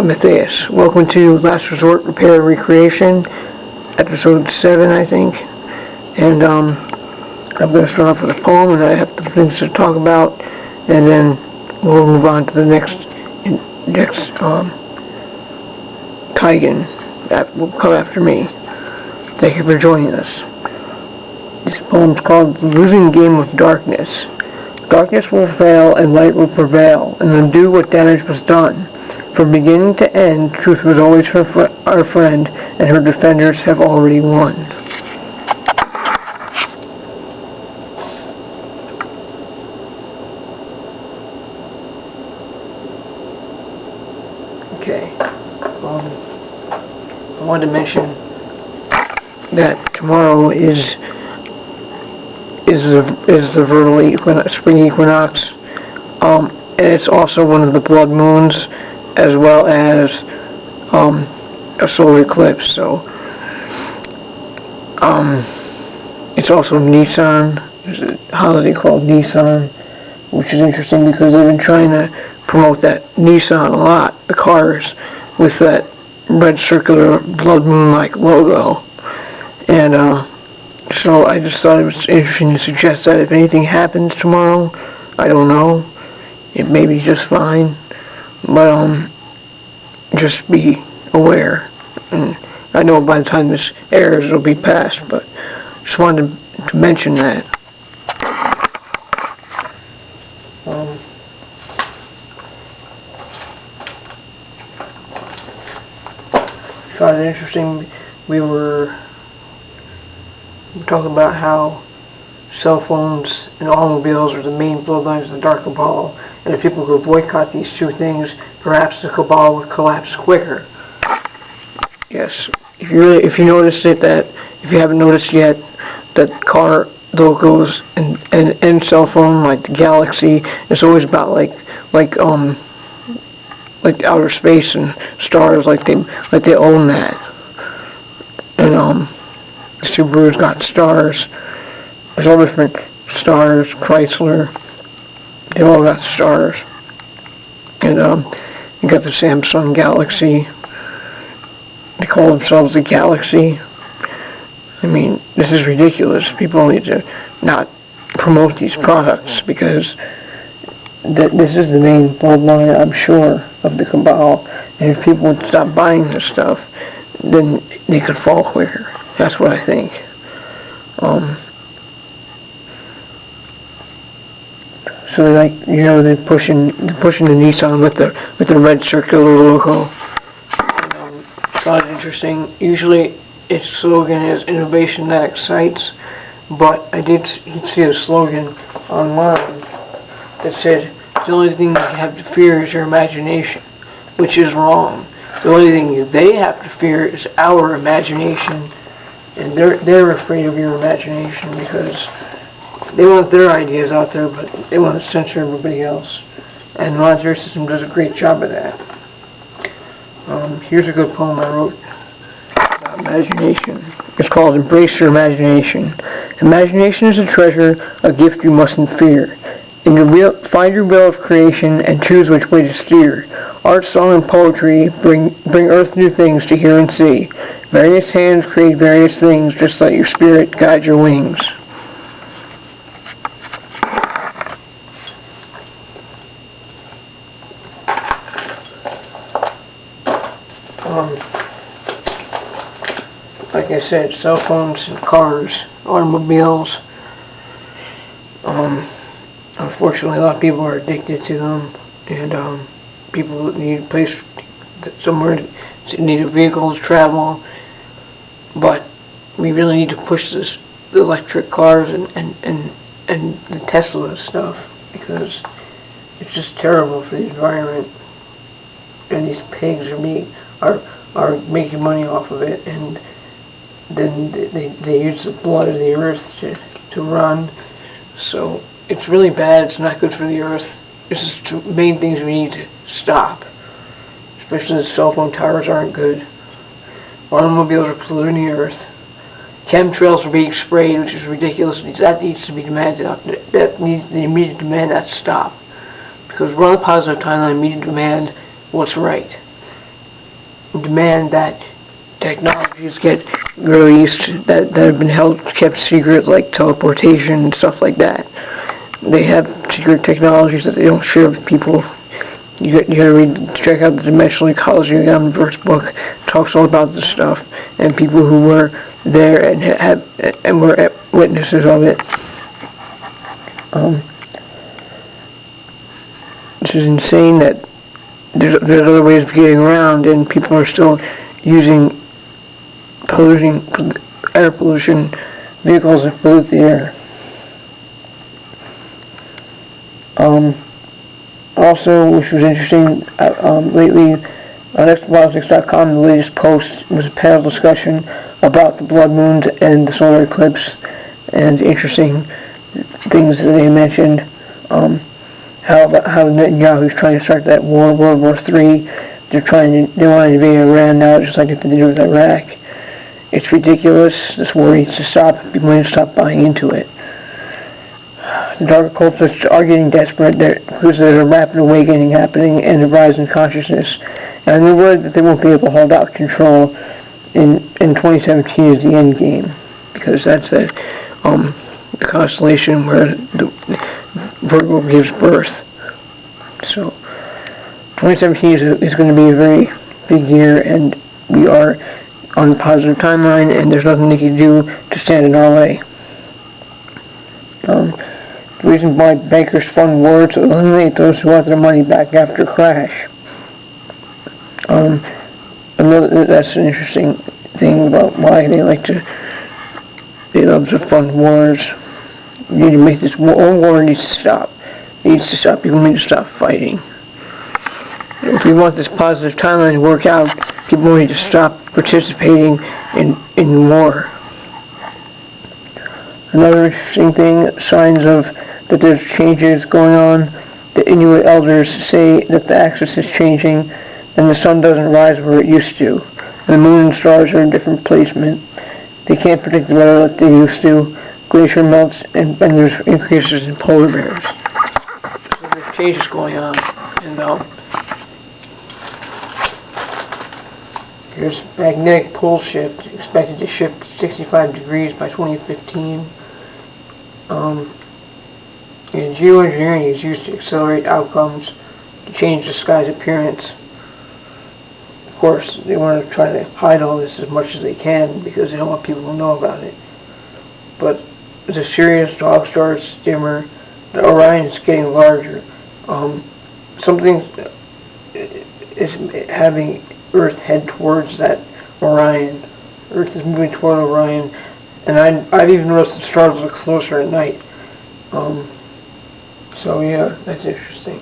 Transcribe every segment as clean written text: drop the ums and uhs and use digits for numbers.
I'm Matthaeus. Welcome to Last Resort Repair and Recreation, episode 7, I think. And I'm going to start off with a poem, and I have some things to talk about, and then we'll move on to the next Tigan that will come after me. Thank you for joining us. This poem's called The Losing Game of Darkness. Darkness will fail and light will prevail, and undo what damage was done. From beginning to end, truth was always our friend, and her defenders have already won. Okay. I wanted to mention that tomorrow is the vernal spring equinox, and it's also one of the blood moons, as well as a solar eclipse. So it's also Nissan. There's a holiday called Nisan, which is interesting because they've been trying to promote that Nissan a lot, the cars, with that red circular blood moon-like logo. And so I just thought it was interesting to suggest that if anything happens tomorrow, I don't know, it may be just fine, but just be aware. And I know by the time this airs it'll be past, but just wanted to mention that. I found it interesting. We were talking about how cell phones and automobiles are the main bloodlines of the Dark Cabal, and if people could boycott these two things, perhaps the Cabal would collapse quicker. Yes, if you noticed it, that if you haven't noticed yet, that car logos and cell phone, like the Galaxy, it's always about like outer space and stars, like they own that. And Subaru's got stars. There's all different stars. Chrysler, they all got stars. And you got the Samsung Galaxy. They call themselves the Galaxy. I mean, this is ridiculous. People need to not promote these products because this is the main bloodline, I'm sure, of the Cabal. And if people would stop buying this stuff, then they could fall quicker. That's what I think. So they're pushing the Nissan with the red circular logo. And, it's not interesting. Usually its slogan is innovation that excites, but I did see a slogan online that said the only thing you have to fear is your imagination, which is wrong. The only thing they have to fear is our imagination, and they're afraid of your imagination because they want their ideas out there, but they want to censor everybody else. And the monetary system does a great job of that. Here's a good poem I wrote about imagination. It's called Embrace Your Imagination. Imagination is a treasure, a gift you mustn't fear. Find your will of creation and choose which way to steer. Art, song, and poetry bring earth new things to hear and see. Various hands create various things, just let your spirit guide your wings. Like I said, cell phones and cars, automobiles, unfortunately a lot of people are addicted to them, and people need a place somewhere to need a vehicle to travel, but we really need to push the electric cars and the Tesla stuff, because it's just terrible for the environment, and these pigs are making money off of it, and then they use the blood of the earth to run. So it's really bad. It's not good for the earth. This is the main things we need to stop. Especially the cell phone towers aren't good. Automobiles are polluting the earth. Chemtrails are being sprayed, which is ridiculous. That needs to be demanded. That needs the immediate demand that stop. Because we're on a positive timeline, immediate demand what's right. demand that technologies get released that have been kept secret, like teleportation and stuff like that. They have secret technologies that they don't share with people. You gotta check out the Dimensional Ecology of the Universe book. It talks all about this stuff, and people who were there and were witnesses of it. This is insane that there's other ways of getting around, and people are still using air pollution vehicles that pollute the air. Also, which was interesting, lately on exopolitics.com, the latest post was a panel discussion about the blood moons and the solar eclipse, and interesting things that they mentioned. How Netanyahu's trying to start that war, World War III. They want to invade Iran now, just like they did with Iraq. It's ridiculous. This war needs to stop. People need to stop buying into it. The dark occultists are getting desperate because there's a rapid awakening happening and a rise in consciousness. And they're worried that they won't be able to hold out control in 2017 is the end game, because that's the constellation where the Virgo gives birth. So 2017 is going to be a very big year, and we are on the positive timeline, and there's nothing they can do to stand in our way. The reason why bankers fund wars to eliminate those who want their money back after a crash. That's an interesting thing about why they love to fund wars. You need to make this war needs to stop. It needs to stop. People need to stop fighting. If we want this positive timeline to work out, people need to stop participating in war. Another interesting thing, signs of that there's changes going on. The Inuit elders say that the axis is changing and the sun doesn't rise where it used to. The moon and stars are in different placement. They can't predict the weather like they used to. Glacier melts and there's increases in polar bears. So there's changes going on. And here's magnetic pole shift, expected to shift 65 degrees by 2015. And geoengineering is used to accelerate outcomes, to change the sky's appearance. Of course, they want to try to hide all this as much as they can because they don't want people to know about it. But the Sirius dog star is dimmer. The Orion is getting larger. Something is having Earth head towards that Orion. Earth is moving toward Orion, and I've even noticed the stars look closer at night. So yeah, that's interesting.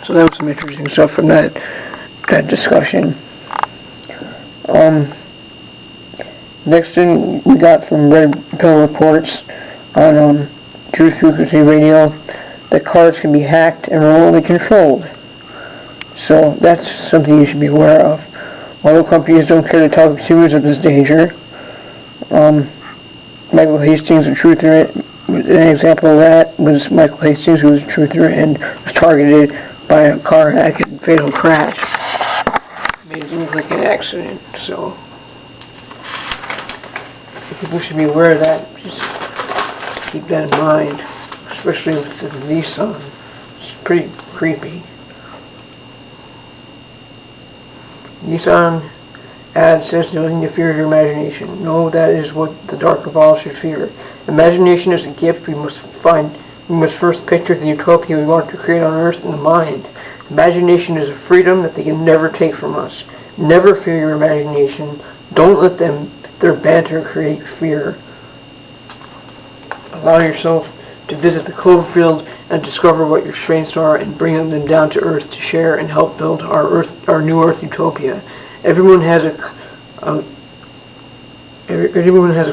So that was some interesting stuff from that discussion. Next thing we got from Red Pill Reports on Truth Frequency Radio, that cars can be hacked and remotely controlled. So that's something you should be aware of. Although companies don't care to tell consumers of this danger, Michael Hastings, a truther, an example of that was Michael Hastings, who was a truther and was targeted by a car hack and fatal crash. Made it look like an accident, so people should be aware of that. Just keep that in mind, especially with the Nissan. It's pretty creepy. Nissan ad says nothing to fear your imagination. No, that is what the dark of all should fear. Imagination is a gift we must first picture the utopia we want to create on Earth in the mind. Imagination is a freedom that they can never take from us. Never fear your imagination. Don't let their banter create fear. Allow yourself to visit the Cloverfield and discover what your strengths are and bring them down to Earth to share and help build our new Earth utopia. Everyone has a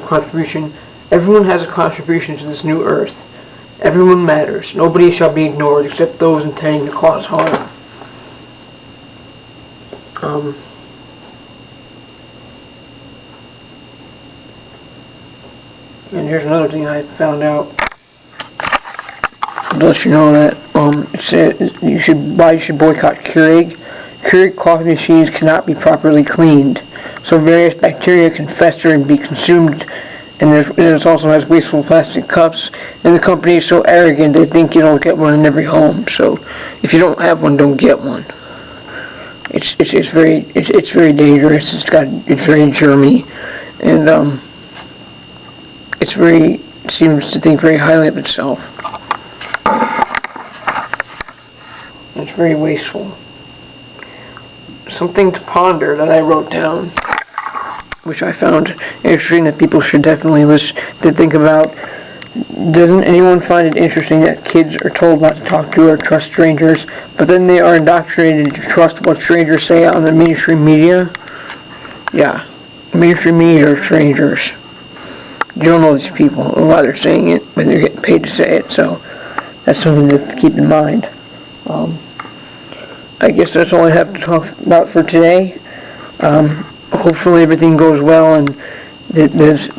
contribution. Everyone has a contribution to this new Earth. Everyone matters. Nobody shall be ignored except those intending to cause harm. And here's another thing I found out. to let you know that you should boycott Keurig. Keurig coffee machines cannot be properly cleaned, so various bacteria can fester and be consumed. And it also has wasteful plastic cups. And the company is so arrogant they think you don't get one in every home. So if you don't have one, don't get one. It's very dangerous. It's very germy, and it seems to think very highly of itself. It's very wasteful. Something to ponder that I wrote down, which I found interesting, that people should definitely listen to think about. Doesn't anyone find it interesting that kids are told not to talk to or trust strangers, but then they are indoctrinated to trust what strangers say on the mainstream media? Yeah, mainstream media are strangers. You don't know these people, or why they're saying it, but they're getting paid to say it, so that's something to keep in mind. I guess that's all I have to talk about for today. Hopefully everything goes well, and there's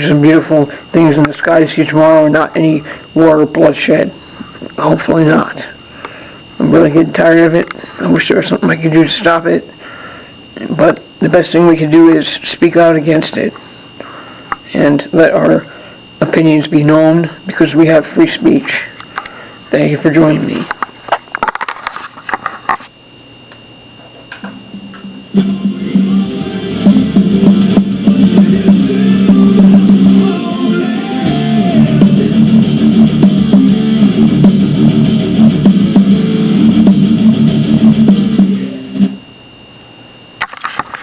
some beautiful things in the sky to see tomorrow, and not any war or bloodshed. Hopefully not. I'm really getting tired of it. I wish there was something I could do to stop it. But the best thing we can do is speak out against it and let our opinions be known, because we have free speech. Thank you for joining me.